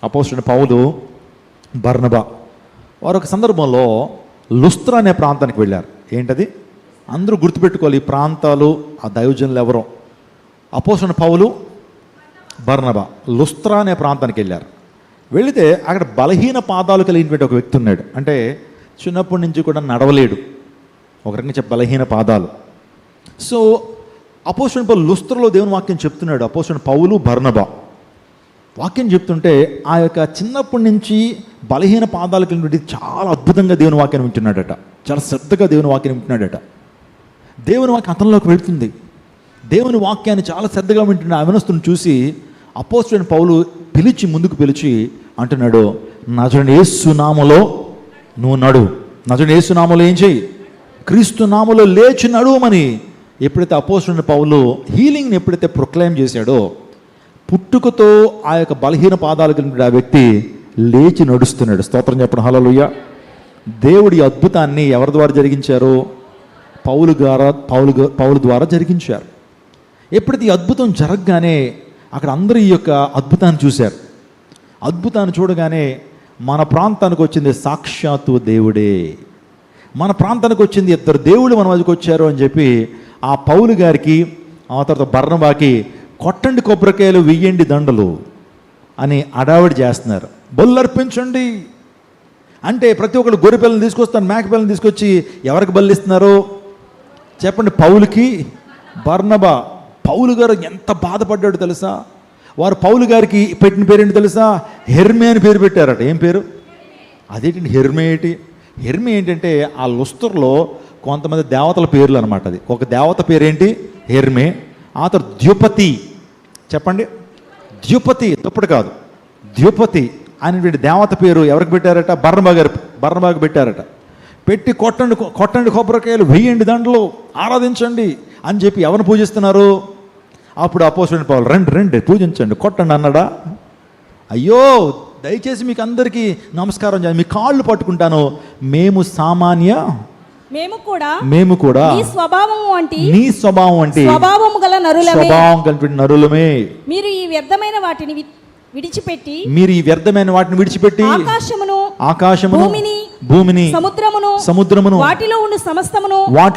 అపోస్తలుడైన పౌలు, బర్నబా వారు ఒక సందర్భంలో లుస్త్రా అనే ప్రాంతానికి వెళ్ళారు. ఏంటది? అందరూ గుర్తుపెట్టుకోవాలి ఈ ప్రాంతాలు, ఆ దైవజనులు ఎవరో. అపోస్తలుడైన పౌలు, బర్నబా లుస్త్రా అనే ప్రాంతానికి వెళ్ళారు. వెళితే అక్కడ బలహీన పాదాలు కలిగినటువంటి ఒక వ్యక్తి ఉన్నాడు. అంటే చిన్నప్పటి నుంచి కూడా నడవలేడు, ఒక రకంగా బలహీన పాదాలు. సో అపోస్తలుడైన పౌలు లుస్త్రలో దేవుని వాక్యం చెప్తున్నాడు. అపోస్తలుడైన పౌలు, బర్నబా వాక్యం చెప్తుంటే ఆ యొక్క చిన్నప్పటి నుంచి బలహీన పాదాలు కలిగినటువంటి చాలా అద్భుతంగా దేవుని వాక్యం వింటున్నాడట, చాలా శ్రద్ధగా దేవుని వాక్యం వింటున్నాడట. దేవుని వాక్యం అతనిలోకి వెళుతుంది. దేవుని వాక్యాన్ని చాలా శ్రద్ధగా వింటున్న అవనస్తుని చూసి అపోస్తలుడైన పౌలు ముందుకు పిలిచి అంటున్నాడు, నజరేయుడైన యేసు నామములో నువ్వు నడు. నజరేయుడైన యేసు నామములో ఏం చెయ్యి? క్రీస్తు నామములో లేచి నడువమని ఎప్పుడైతే అపోస్తలుడైన పౌలు హీలింగ్ని ఎప్పుడైతే ప్రొక్లైమ్ చేశాడో, పుట్టుకతో ఆ యొక్క బలహీన పాదాలు కలిగిన ఆ వ్యక్తి లేచి నడుస్తున్నాడు. స్తోత్రం చెప్పడం హల్లెలూయా. దేవుడి అద్భుతాన్ని ఎవరి ద్వారా జరిగించారు? పౌలు ద్వారా జరిగించారు. ఎప్పుడైతే ఈ అద్భుతం జరగగానే అక్కడ అందరూ ఈ యొక్క అద్భుతాన్ని చూశారు. అద్భుతాన్ని చూడగానే మన ప్రాంతానికి వచ్చింది సాక్షాత్తు దేవుడే, మన ప్రాంతానికి వచ్చింది ఇద్దరు దేవుళ్ళు మన మధ్యకి వచ్చారు అని చెప్పి ఆ పౌలు గారికి, ఆ తర్వాత బర్నబాకి కొట్టండి కొబ్బరికాయలు, వెయ్యండి దండలు అని అడావిడి చేస్తున్నారు. బల్లర్పించండి అంటే ప్రతి ఒక్కరు గొర్రె పిల్లల్ని తీసుకొస్తాను, మేక పిల్లల్ని తీసుకొచ్చి ఎవరికి బల్లిస్తున్నారు చెప్పండి? పౌలుకి, బర్నబా. పౌలు గారు ఎంత బాధపడ్డాడు తెలుసా? వారు పౌలు గారికి పెట్టిన పేరేంటి తెలుసా? హెర్మే అని పేరు పెట్టారట. ఏం పేరు? అదేంటి హెర్మే? హెర్మే ఏంటంటే ఆ లుస్త్రలో కొంతమంది దేవతల పేర్లు అనమాట. అది ఒక దేవత పేరేంటి? హెర్మే. ఆ తర్వాత ద్యుపతి. చెప్పండి, ద్యుపతి. తప్పుడు కాదు, ద్యుపతి అనేటువంటి దేవత పేరు ఎవరికి పెట్టారట? బర్నబాకి పెట్టారట. పెట్టి కొట్టండి కొబ్బరికాయలు, వెయ్యండి దండలు, ఆరాధించండి అని చెప్పి ఎవరిని పూజిస్తున్నారు? అప్పుడు అపోస్తలుడైన పౌలు రండి పూజించండి, కొట్టండి అన్నాడా? అయ్యో దయచేసి మీకు అందరికీ నమస్కారం చేయాలి, మీ కాళ్ళు పట్టుకుంటాను, మేము కూడా నీ స్వభావం వంటి స్వభావం కలిగిన నరులమే. మీరు ఈ వ్యర్థమైన వాటిని విడిచిపెట్టి ఆకాశమును భూమిని సముద్రమును వాటిలో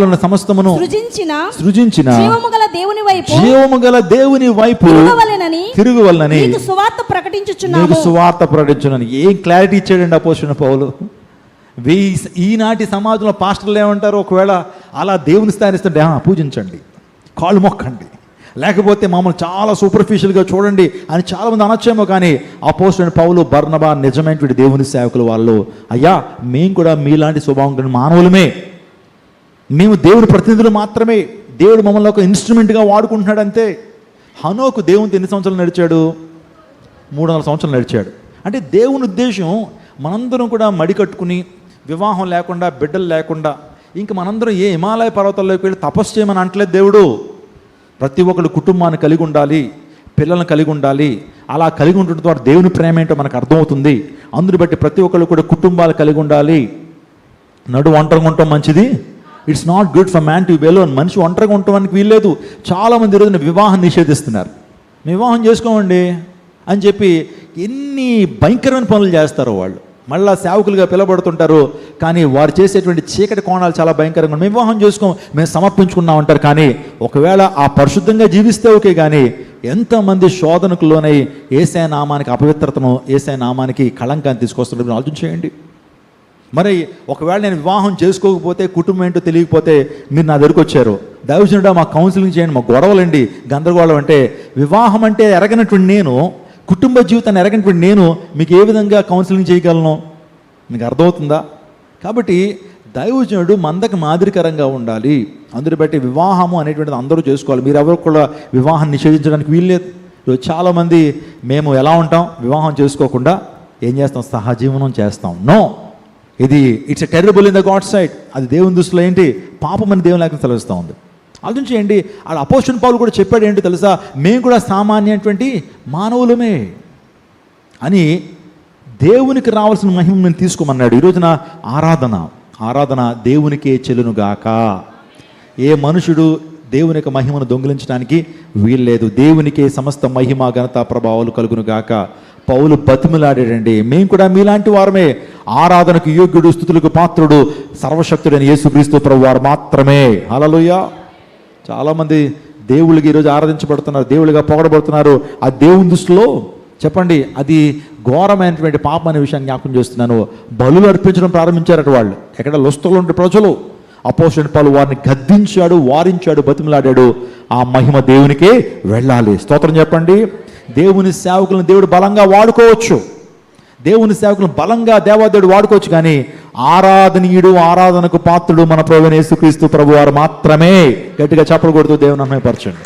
ఉన్న సమస్తమును సృజించిన జీవము గల దేవుని వైపు తిరుగువలెనని నీకు సువార్త ప్రకటించుచున్నాను. ఏం క్లారిటీ ఇచ్చాడండి అపోస్తలుడైన పౌలు. ఈనాటి సమాజంలో పాస్టర్లు ఏమంటారు? ఒకవేళ అలా దేవుని స్థానిస్తుంటే పూజించండి, కాళ్ళు మొక్కండి, లేకపోతే మమ్మల్ని చాలా సూపర్ఫిషియల్గా చూడండి అని చాలామంది అనొచ్చేమో. కానీ అపోస్తలుడైన పౌలు, బర్నబా నిజమైనటువంటి దేవుని సేవకులు. వాళ్ళు అయ్యా మేము కూడా మీలాంటి స్వభావం కలిగిన మానవులమే, మేము దేవుని ప్రతినిధులు మాత్రమే, దేవుడు మమ్మల్ని ఒక ఇన్స్ట్రుమెంట్గా వాడుకుంటున్నాడు అంతే. హనోకు దేవునితో ఎన్ని సంవత్సరాలు నడిచాడు? 300 సంవత్సరాలు నడిచాడు. అంటే దేవుని ఉద్దేశం మనందరం కూడా మడి కట్టుకుని, వివాహం లేకుండా, బిడ్డలు లేకుండా, ఇంక మనందరం ఏ హిమాలయ పర్వతాల్లోకి వెళ్ళి తపస్సు చేయమని అంటలేదు దేవుడు. ప్రతి ఒక్కరు కుటుంబాన్ని కలిగి ఉండాలి, పిల్లలను కలిగి ఉండాలి. అలా కలిగి ఉండటం ద్వారా దేవుని ప్రేమ ఏంటో మనకు అర్థమవుతుంది. అందుని బట్టి ప్రతి ఒక్కరు కూడా కుటుంబాలు కలిగి ఉండాలి. ఒంటరిగా ఉండటం మంచిది. It's not good for man to be alone. మనిషి ఒంటరిగా ఉండటానికి వీల్లేదు. చాలామంది ఈరోజున వివాహం నిషేధిస్తున్నారు. వివాహం చేసుకోమండి అని చెప్పి ఎన్ని భయంకరమైన పనులు చేస్తారో వాళ్ళు. మళ్ళీ సేవకులుగా పిలబడుతుంటారు, కానీ వారు చేసేటువంటి చీకటి కోణాలు చాలా భయంకరంగా. మేము వివాహం చేసుకోం, మేము సమర్పించుకున్నాం అంటారు. కానీ ఒకవేళ ఆ పరిశుద్ధంగా జీవిస్తే ఓకే, కానీ ఎంతమంది శోధనకు లోనై యేసయ్య నామానికి అపవిత్రతను, యేసయ్య నామానికి కళంకాన్ని తీసుకొస్తున్నారు ఆలోచన చేయండి. మరి ఒకవేళ నేను వివాహం చేసుకోకపోతే, కుటుంబం ఏంటో తెలియకపోతే మీరు నా దగ్గరికి వచ్చారు, దైవజనుడా మాకు కౌన్సిలింగ్ చేయండి, మాకు గొడవలండి, గందరగోళం అంటే, వివాహం అంటే ఎరగనటువంటి నేను, కుటుంబ జీవితాన్ని ఎరగనటువంటి నేను మీకు ఏ విధంగా కౌన్సిలింగ్ చేయగలను? మీకు అర్థమవుతుందా? కాబట్టి దైవజనుడు మందకు మాదిరికరంగా ఉండాలి. అందుని బట్టి వివాహము అనేటువంటిది అందరూ చేసుకోవాలి. మీరు ఎవరు కూడా వివాహాన్ని నిషేధించడానికి వీల్లేదు. చాలామంది మేము ఎలా ఉంటాం? వివాహం చేసుకోకుండా ఏం చేస్తాం? సహజీవనం చేస్తాం. నో, ఇది it's a terrible in the God side. అది దేవుని దృష్టిలో ఏంటి? పాపం అని దేవుని లేఖనం సెలవిస్తూ ఉంది. ఆలోచించేయండి. ఆడ అపోస్తలుడైన పౌలు కూడా చెప్పాడు ఏంటో తెలుసా? మేము కూడా సామాన్యటువంటి మానవులమే అని. దేవునికి రావాల్సిన మహిమ మేము తీసుకోమన్నాడు. ఈరోజున ఆరాధన దేవునికే చెల్లునుగాక. ఏ మనుషుడు దేవుని యొక్క మహిమను దొంగిలించడానికి వీల్లేదు. దేవునికే సమస్త మహిమ, ఘనత, ప్రభావాలు కలుగునుగాక. పౌలు బతిమలాడాడండి, మేము కూడా మీలాంటి వారమే, ఆరాధనకు యోగ్యుడు, స్తుతులకు పాత్రుడు, సర్వశక్తుడైన యేసుక్రీస్తు ప్రభువారు మాత్రమే. హల్లెలూయా. చాలామంది దేవుళ్ళకి ఈరోజు ఆరాధించబడుతున్నారు, దేవుళ్ళుగా పొగడబడుతున్నారు. ఆ దేవుని దృష్టిలో చెప్పండి అది ఘోరమైనటువంటి పాపం అనే విషయాన్ని జ్ఞాపకం చేస్తున్నాను. బలులు అర్పించడం ప్రారంభించారట వాళ్ళు. ఎక్కడ లొస్తలో ఉండే ప్రజలు. అపోస్తలుడైన పౌలు వారిని గద్దించాడు, వారించాడు, బతిమలాడాడు. ఆ మహిమ దేవునికే వెళ్ళాలి. స్తోత్రం చెప్పండి. దేవుని సేవకులను దేవుడు బలంగా వాడుకోవచ్చు, దేవుని సేవకులను బలంగా దేవాదేవుడు వాడుకోవచ్చు. కానీ ఆరాధనీయుడు, ఆరాధనకు పాత్రుడు మన ప్రభువైన యేసుక్రీస్తు ప్రభువారు మాత్రమే. గట్టిగా చప్పలు కొడుతూ దేవుని మహిమపరచండి.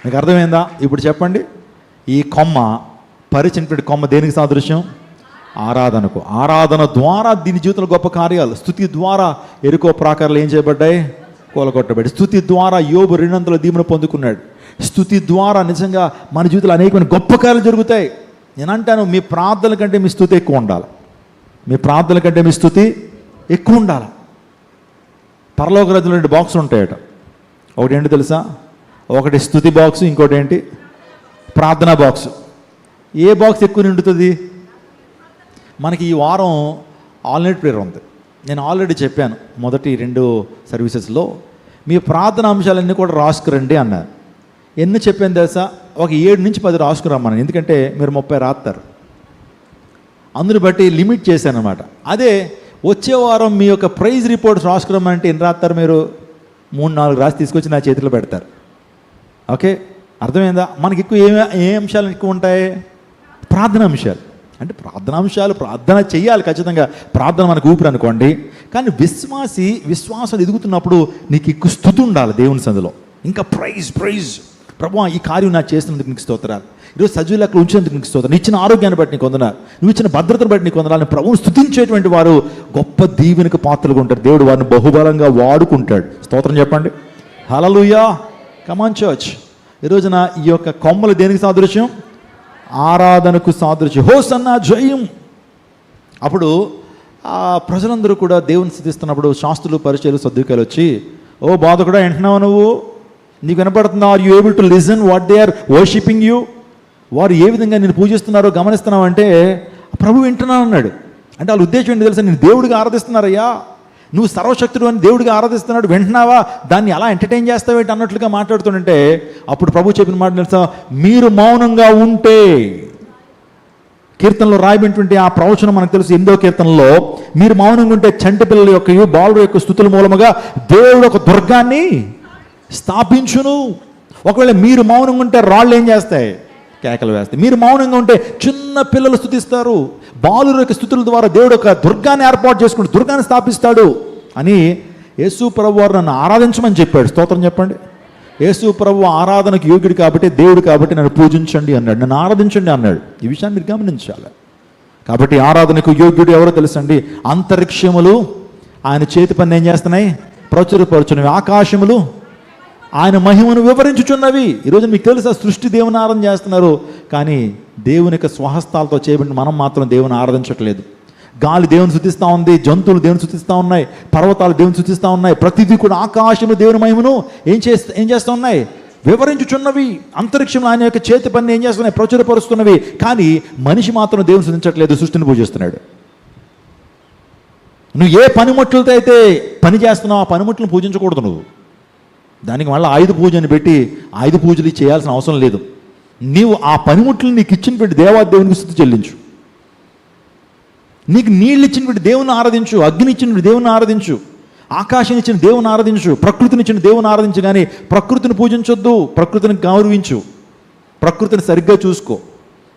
మీకు అర్థమైందా? ఇప్పుడు చెప్పండి, ఈ కొమ్మ పరిచినటువంటి కొమ్మ దేనికి సాదృశ్యం? ఆరాధనకు. ఆరాధన ద్వారా దీని జీవితంలో గొప్ప కార్యాలు, స్తుతి ద్వారా ఎరుకో ప్రాకారాలు ఏం చేయబడ్డాయి? కూలగొట్టబడి. స్తుతి ద్వారా యోబు 200 దీవెన పొందుకున్నాడు. స్తుతి ద్వారా నిజంగా మన జీవితంలో అనేకమైన గొప్ప కార్యాలు జరుగుతాయి. నేను అంటాను, మీ ప్రార్థనల కంటే మీ స్తుతి ఎక్కువ ఉండాలి. మీ ప్రార్థనల కంటే మీ స్తుతి ఎక్కువ ఉండాలి. పరలోక రాజ్యంలో 2 బాక్సులు ఉంటాయట. ఒకటి ఏంటి తెలుసా? ఒకటి స్తుతి బాక్సు, ఇంకోటి ఏంటి? ప్రార్థనా బాక్సు. ఏ బాక్స్ ఎక్కువ నిండుతుంది? మనకి ఈ వారం ఆల్నైట్ ప్రేయర్ ఉంది. నేను ఆల్రెడీ చెప్పాను మొదటి 2 సర్వీసెస్లో, మీ ప్రార్థన అంశాలన్నీ కూడా రాసుకురండి అన్నారు. ఎన్ని చెప్పాను తెలుసా? ఒక 7 నుంచి 10 రాసుకురమ్మని. ఎందుకంటే మీరు 30 రాస్తారు, అందుని బట్టి లిమిట్ చేశాను అనమాట. అదే వచ్చే వారం మీ యొక్క ప్రైజ్ రిపోర్ట్స్ రాసుకురమ్మంటే ఎన్ని రాస్తారు మీరు? 3-4 రాసి తీసుకొచ్చి నా చేతిలో పెడతారు. ఓకే, అర్థమైందా? మనకి ఎక్కువ ఏ అంశాలు ఎక్కువ ఉంటాయి? ప్రార్థన అంశాలు. అంటే ప్రార్థనాంశాలు, ప్రార్థన చెయ్యాలి ఖచ్చితంగా. ప్రార్థన మనకు ఊపిరి అనుకోండి. కానీ విశ్వాసం ఎదుగుతున్నప్పుడు నీకు ఎక్కువ స్తుతి ఉండాలి దేవుని సందులో. ఇంకా ప్రైజ్ ప్రభువా, ఈ కార్యం నాకు చేసినందుకు నీకు స్తోత్రాలు, ఈరోజు సజీవ లెక్కలు ఉంచినందుకు నీకు స్తోత్రాలు, ఇచ్చిన ఆరోగ్యాన్ని బట్టి నీకు వందనాలు, నువ్వు ఇచ్చిన భద్రతను బట్టి నీకు వందనాలు. ప్రభువును స్తుతించేటువంటి వారు గొప్ప దీవెనకు పాత్రలుగా ఉంటారు. దేవుడు వారిని బహుబలంగా వాడుకుంటాడు. స్తోత్రం చెప్పండి. హల్లెలూయా. కమాన్ చర్చ్. ఈరోజున ఈ యొక్క కొమ్మలు దేనికి సాదృశ్యం? ఆరాధనకు సాదృశ్యం. హోసన్నా జయం. అప్పుడు ఆ ప్రజలందరూ కూడా దేవుని స్తుతిస్తున్నప్పుడు శాస్త్రులు, పరిచయులు, సద్దుకాయలు వచ్చి, ఓ బోధకుడా, వింటున్నావు? నువ్వు నీకు వినపడుతుందా? Are you able to listen what they are worshipping you? వారు ఏ విధంగా నేను పూజిస్తున్నారో గమనిస్తున్నావు అంటే, ప్రభు వింటున్నాను అన్నాడు. అంటే వాళ్ళ ఉద్దేశం ఏంటి తెలుసా? నేను దేవుడిగా ఆరాధిస్తున్నారయ్యా, నువ్వు సర్వశక్తుడు అని దేవుడిగా ఆరాధిస్తున్నాడు, వింటున్నావా? దాన్ని అలా ఎంటర్టైన్ చేస్తావేంటి అన్నట్లుగా మాట్లాడుతుంటే, అప్పుడు ప్రభు చెప్పిన మాట తెలుసా? మీరు మౌనంగా ఉంటే. కీర్తనలో రాయబడినటువంటి ఆ ప్రవచనం మనకు తెలుసు. 8వ కీర్తనలో, మీరు మౌనంగా ఉంటే చంటి పిల్లల యొక్క, బాలుల యొక్క స్తుతుల మూలముగా దేవుడు ఒక దుర్గాన్ని స్థాపించును. ఒకవేళ మీరు మౌనంగా ఉంటే రాళ్ళు ఏం చేస్తాయి? కేకలు వేస్తాయి. మీరు మౌనంగా ఉంటే చిన్న పిల్లలు స్తుతిస్తారు. బాలుర యొక్క స్తుతుల ద్వారా దేవుడు ఒక దుర్గాన్ని ఏర్పాటు చేసుకుంటూ దుర్గాన్ని స్థాపిస్తాడు అని యేసు ప్రభు వారు నన్ను ఆరాధించమని చెప్పాడు. స్తోత్రం చెప్పండి. యేసు ప్రభు ఆరాధనకు యోగ్యుడు కాబట్టి, దేవుడు కాబట్టి నన్ను పూజించండి అన్నాడు, నన్ను ఆరాధించండి అన్నాడు. ఈ విషయాన్ని మీరు గమనించాలి. కాబట్టి ఆరాధనకు యోగ్యుడు ఎవరో తెలుసండి? అంతరిక్షములు ఆయన చేతి పని ఏం చేస్తున్నాయి? ప్రచురపరుచున్నవి. ఆకాశములు ఆయన మహిమను వివరించుచున్నవి. ఈరోజు మీకు తెలుసా, సృష్టి దేవుని ఆరాధన చేస్తున్నారు, కానీ దేవుని యొక్క స్వహస్తాలతో చేయబడిన మనం మాత్రం దేవుని ఆరాధించట్లేదు. గాలి దేవుని స్తుతిస్తూ ఉంది, జంతువులు దేవుని స్తుతిస్తూ ఉన్నాయి, పర్వతాలు దేవుని స్తుతిస్తూ ఉన్నాయి. ప్రతిదీ కూడా ఆకాశము దేవుని మహిమను ఏం చేస్తూ ఉన్నాయి? వివరించుచున్నవి. అంతరిక్షంలో ఆయన యొక్క చేతి పని ఏం చేస్తున్నాయి? ప్రచురపరుస్తున్నవి. కానీ మనిషి మాత్రం దేవుని స్తుతించట్లేదు, సృష్టిని పూజిస్తున్నాడు. నువ్వు ఏ పనిముట్లతో అయితే పని చేస్తున్నావు, ఆ పనిముట్లను పూజించకూడదు. నువ్వు దానికి మళ్ళీ ఆయుధ పూజని పెట్టి ఆయుధ పూజలు చేయాల్సిన అవసరం లేదు. నీవు ఆ పనిముట్లను నీకు ఇచ్చినటువంటి దేవునికి స్తుతి చెల్లించు. నీకు నీళ్ళు ఇచ్చినటువంటి దేవుని ఆరాధించు, అగ్ని ఇచ్చినటువంటి దేవుని ఆరాధించు, ఆకాశం ఇచ్చిన దేవుని ఆరాధించు, ప్రకృతిని ఇచ్చిన దేవుని ఆరాధించు. కానీ ప్రకృతిని పూజించొద్దు, ప్రకృతిని గౌరవించు, ప్రకృతిని సరిగ్గా చూసుకో.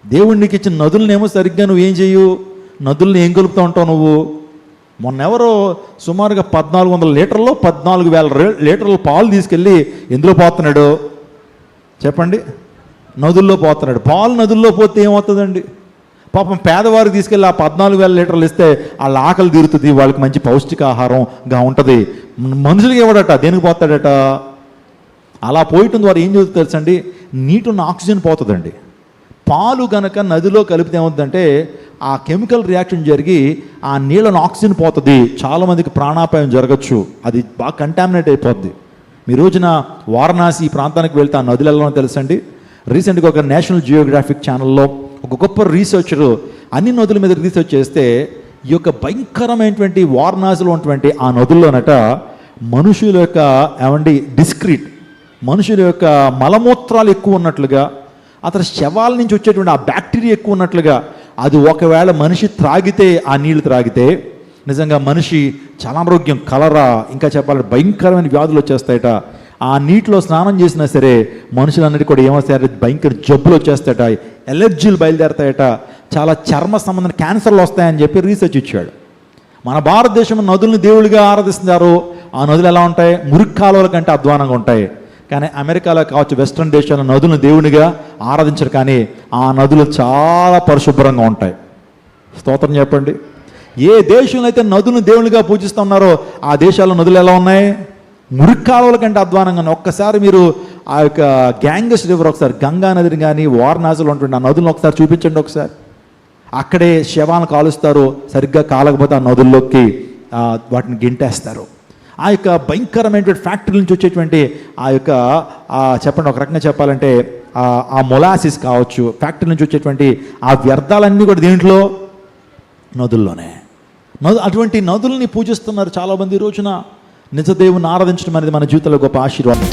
దేవుడు నీకు ఇచ్చిన నదులనేమో సరిగ్గా నువ్వు ఏం చేయు? నదుల్ని ఏం కలుపుతూ ఉంటావు నువ్వు? మొన్నెవరో సుమారుగా 1400 లీటర్లో 14,000 లీటర్ల పాలు తీసుకెళ్ళి ఎందులో పోతున్నాడు చెప్పండి? నదుల్లో పోతున్నాడు. పాలు నదుల్లో పోతే ఏమవుతుందండి? పాపం పేదవారికి తీసుకెళ్ళి ఆ 14,000 లీటర్లు ఇస్తే వాళ్ళ ఆకలి తీరుతుంది, వాళ్ళకి మంచి పౌష్టికాహారంగా ఉంటుంది. మనుషులకి ఇవ్వడట, దేనికి పోతాడట? అలా పోయటం ద్వారా ఏం జరుగుతుంది తెలుసండి? నీటి ఉన్న ఆక్సిజన్ పోతుందండి. పాలు గనక నదిలో కలిపితే ఏమవుతుందంటే ఆ కెమికల్ రియాక్షన్ జరిగి ఆ నీళ్ళను ఆక్సిజన్ పోతుంది. చాలామందికి ప్రాణాపాయం జరగచ్చు, అది బాగా కంటామినేట్ అయిపోద్ది. మీ రోజున వారణాసి ప్రాంతానికి వెళ్తే ఆ నదులు ఎలా తెలుసండి? రీసెంట్గా ఒక నేషనల్ జియోగ్రాఫిక్ ఛానల్లో ఒక గొప్ప రీసెర్చరు అన్ని నదుల మీద రీసెర్చ్ చేస్తే ఈ యొక్క భయంకరమైనటువంటి వారణాసిలో ఉన్నటువంటి ఆ నదుల్లోనట మనుషుల యొక్క డిస్క్రీట్ మనుషుల యొక్క మలమూత్రాలు ఎక్కువ ఉన్నట్లుగా, అతని శవాల నుంచి వచ్చేటువంటి ఆ బ్యాక్టీరియా ఎక్కువ ఉన్నట్లుగా, అది ఒకవేళ మనిషి త్రాగితే, ఆ నీళ్లు త్రాగితే నిజంగా మనిషి చాలా ఆరోగ్యం, కలరా, ఇంకా చెప్పాలంటే భయంకరమైన వ్యాధులు వచ్చేస్తాయట. ఆ నీటిలో స్నానం చేసినా సరే మనుషులన్నిటి కూడా ఏమొస్తాయట, భయంకర జబ్బులు వచ్చేస్తాయట, ఎలర్జీలు బయలుదేరతాయట, చాలా చర్మ సంబంధమైన క్యాన్సర్లు వస్తాయని చెప్పి రీసెర్చ్ ఇచ్చాడు. మన భారతదేశం నదులను దేవుడిగా ఆరాధిస్తున్నారు. ఆ నదులు ఎలా ఉంటాయి? మురికి కాలువల కంటే అధ్వానంగా ఉంటాయి. కానీ అమెరికాలో కావచ్చు, వెస్ట్రన్ దేశాల్లో నదులను దేవునిగా ఆరాధించరు, కానీ ఆ నదులు చాలా పరిశుభ్రంగా ఉంటాయి. స్తోత్రం చెప్పండి. ఏ దేశంలో అయితే నదులను దేవునిగా పూజిస్తున్నారో ఆ దేశాల్లో నదులు ఎలా ఉన్నాయి? మురికి కాలువల కంటే అధ్వానంగా ఉన్నాయి. ఒక్కసారి మీరు ఆ యొక్క గ్యాంగస్ రివర్, ఒకసారి గంగా నదిని కానీ వారణాసిలో ఉంటుంది ఆ నదులను ఒకసారి చూపించండి. ఒకసారి అక్కడే శవాలను కాలుస్తారు, సరిగ్గా కాలకపోతే ఆ నదుల్లోకి వాటిని గింటేస్తారు. ఆ యొక్క భయంకరమైనటువంటి ఫ్యాక్టరీ నుంచి వచ్చేటువంటి ఆ యొక్క చెప్పండి, ఒక రకంగా చెప్పాలంటే ఆ మొలాసిస్ కావచ్చు, ఫ్యాక్టరీ నుంచి వచ్చేటువంటి ఆ వ్యర్థాలన్నీ కూడా దేంట్లో? నదుల్లోనే. అటువంటి నదుల్ని పూజిస్తున్నారు చాలామంది. ఈ రోజున నిజ దేవుని ఆరాధించడం అనేది మన జీవితంలో గొప్ప ఆశీర్వాదం.